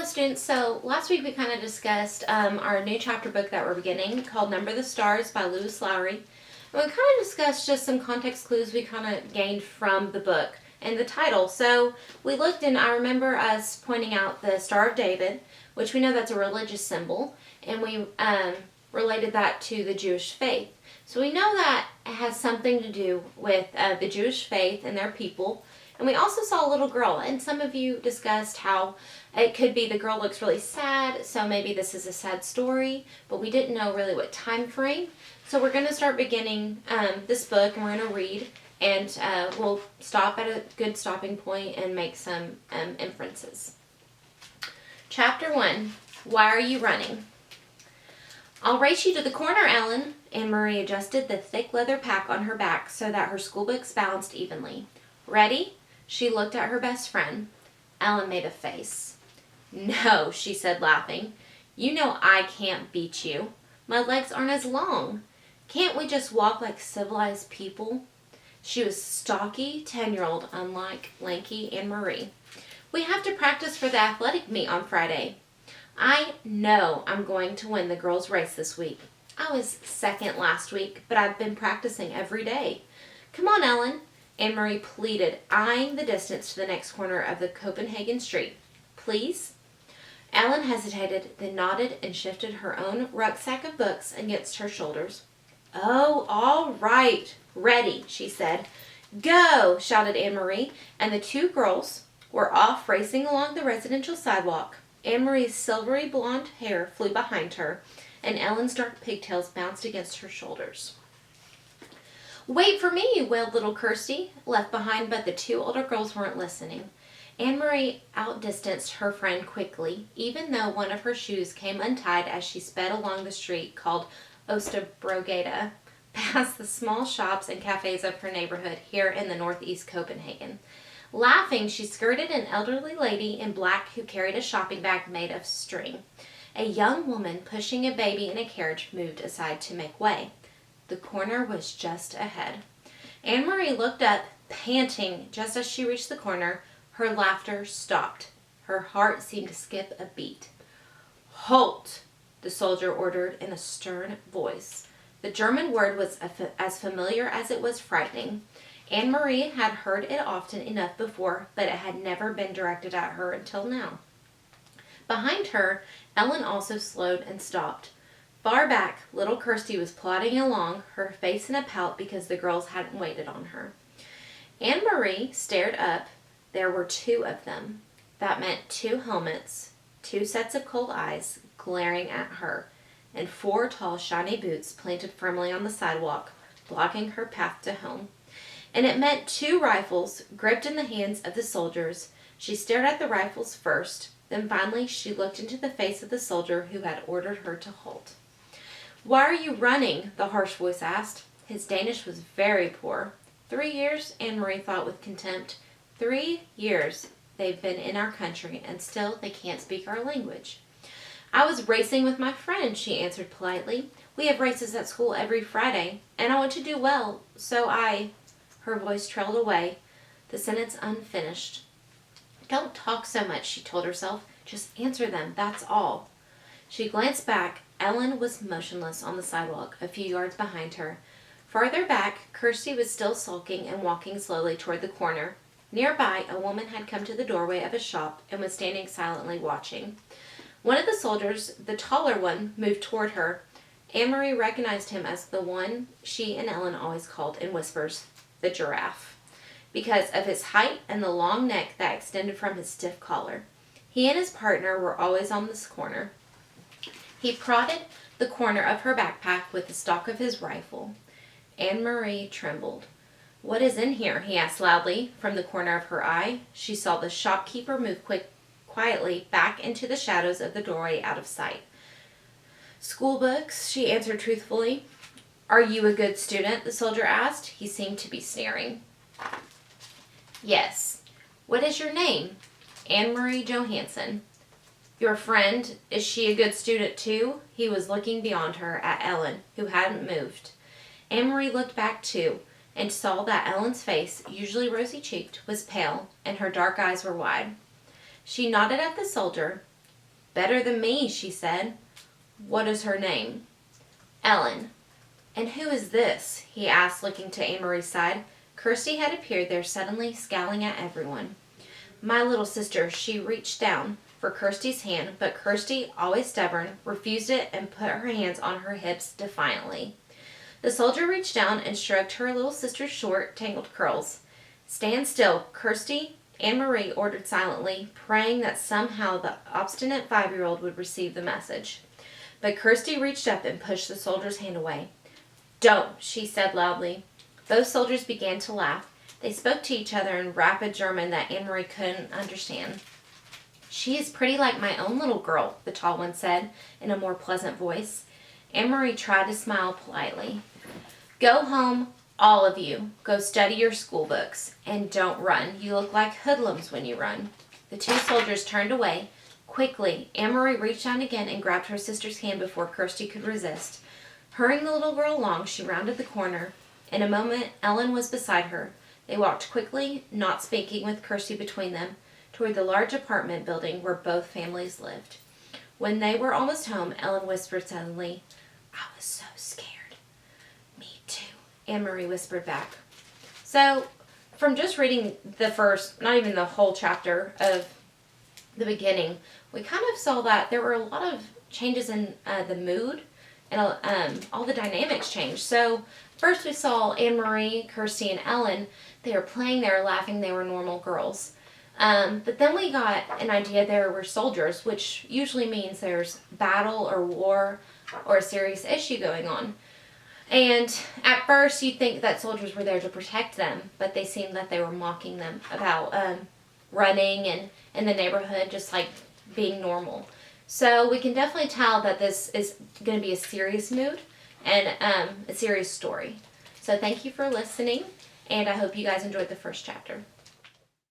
Hello students, so last week we kind of discussed our new chapter book that we're beginning called Number the Stars by Lewis Lowry. And we kind of discussed just some context clues we kind of gained from the book and the title. So we looked and I remember us pointing out the Star of David, which we know that's a religious symbol, and we related that to the Jewish faith. So we know that it has something to do with the Jewish faith and their people. And we also saw a little girl, and some of you discussed how it could be the girl looks really sad, so maybe this is a sad story, but we didn't know really what time frame. So we're going to start beginning this book, and we're going to read, and we'll stop at a good stopping point and make some inferences. Chapter 1, Why Are You Running? I'll race you to the corner, Ellen. Anne-Marie adjusted the thick leather pack on her back so that her schoolbooks balanced evenly. Ready? She looked at her best friend. Ellen made a face. No, she said, laughing. You know I can't beat you. My legs aren't as long. Can't we just walk like civilized people? She was stocky, 10-year-old, unlike lanky Anne-Marie. We have to practice for the athletic meet on Friday. I know I'm going to win the girls' race this week. I was second last week, but I've been practicing every day. Come on, Ellen. Anne-Marie pleaded, eyeing the distance to the next corner of the Copenhagen street. Please? Ellen hesitated, then nodded and shifted her own rucksack of books against her shoulders. Oh, all right. Ready, she said. Go, shouted Anne-Marie, and the two girls were off racing along the residential sidewalk. Anne-Marie's silvery blonde hair flew behind her, and Ellen's dark pigtails bounced against her shoulders. Wait for me, wailed little Kirsty, left behind, but the two older girls weren't listening. Anne-Marie outdistanced her friend quickly, even though one of her shoes came untied as she sped along the street called Osterbrogade, past the small shops and cafes of her neighborhood here in the northeast Copenhagen. Laughing, she skirted an elderly lady in black who carried a shopping bag made of string. A young woman pushing a baby in a carriage moved aside to make way. The corner was just ahead. Anne-Marie looked up, panting. Just as she reached the corner, her laughter stopped. Her heart seemed to skip a beat. Halt, the soldier ordered in a stern voice. The German word was as familiar as it was frightening. Anne-Marie had heard it often enough before, but it had never been directed at her until now. Behind her, Ellen also slowed and stopped. Far back, little Kirsty was plodding along, her face in a pout because the girls hadn't waited on her. Anne-Marie stared up. There were two of them. That meant two helmets, two sets of cold eyes glaring at her, and four tall, shiny boots planted firmly on the sidewalk, blocking her path to home. And it meant two rifles gripped in the hands of the soldiers. She stared at the rifles first, then finally she looked into the face of the soldier who had ordered her to halt. Why are you running? The harsh voice asked. His Danish was very poor. 3 years, Anne-Marie thought with contempt. 3 years they've been in our country, and still they can't speak our language. I was racing with my friend, she answered politely. We have races at school every Friday, and I want to do well, so I... Her voice trailed away, the sentence unfinished. Don't talk so much, she told herself. Just answer them, that's all. She glanced back. Ellen was motionless on the sidewalk, a few yards behind her. Farther back, Kirsty was still sulking and walking slowly toward the corner. Nearby, a woman had come to the doorway of a shop and was standing silently watching. One of the soldiers, the taller one, moved toward her. Anne-Marie recognized him as the one she and Ellen always called in whispers, the giraffe, because of his height and the long neck that extended from his stiff collar. He and his partner were always on this corner. He prodded the corner of her backpack with the stock of his rifle. Anne-Marie trembled. What is in here? He asked loudly. From the corner of her eye, she saw the shopkeeper move quietly back into the shadows of the doorway out of sight. School books, she answered truthfully. Are you a good student? The soldier asked. He seemed to be sneering. Yes. What is your name? Anne-Marie Johansson. Your friend, is she a good student too? He was looking beyond her at Ellen, who hadn't moved. Anne-Marie looked back too, and saw that Ellen's face, usually rosy-cheeked, was pale, and her dark eyes were wide. She nodded at the soldier. Better than me, she said. What is her name? Ellen. And who is this? He asked, looking to Anne-Marie's side. Kirsty had appeared there suddenly, scowling at everyone. My little sister. She reached down for Kirsty's hand, but Kirsty, always stubborn, refused it and put her hands on her hips defiantly. The soldier reached down and stroked her little sister's short, tangled curls. Stand still, Kirsty, Anne-Marie ordered silently, praying that somehow the obstinate 5-year-old would receive the message. But Kirsty reached up and pushed the soldier's hand away. Don't, she said loudly. Both soldiers began to laugh. They spoke to each other in rapid German that Anne-Marie couldn't understand. She is pretty like my own little girl, the tall one said, in a more pleasant voice. Anne-Marie tried to smile politely. Go home, all of you. Go study your school books. And don't run. You look like hoodlums when you run. The two soldiers turned away. Quickly, Anne-Marie reached down again and grabbed her sister's hand before Kirsty could resist. Hurrying the little girl along, she rounded the corner. In a moment, Ellen was beside her. They walked quickly, not speaking, with Kirsty between them, toward the large apartment building where both families lived. When they were almost home, Ellen whispered suddenly, I was so scared. Me too, Anne-Marie whispered back. So, from just reading the first, not even the whole chapter of the beginning, we kind of saw that there were a lot of changes in the mood, and all the dynamics changed. So, first we saw Anne-Marie, Kirsty, and Ellen. They were playing, they were laughing, they were normal girls. But then we got an idea there were soldiers, which usually means there's battle or war or a serious issue going on. And at first you'd think that soldiers were there to protect them, but they seemed that they were mocking them about running and in the neighborhood, just like being normal. So we can definitely tell that this is going to be a serious mood and a serious story. So thank you for listening, and I hope you guys enjoyed the first chapter.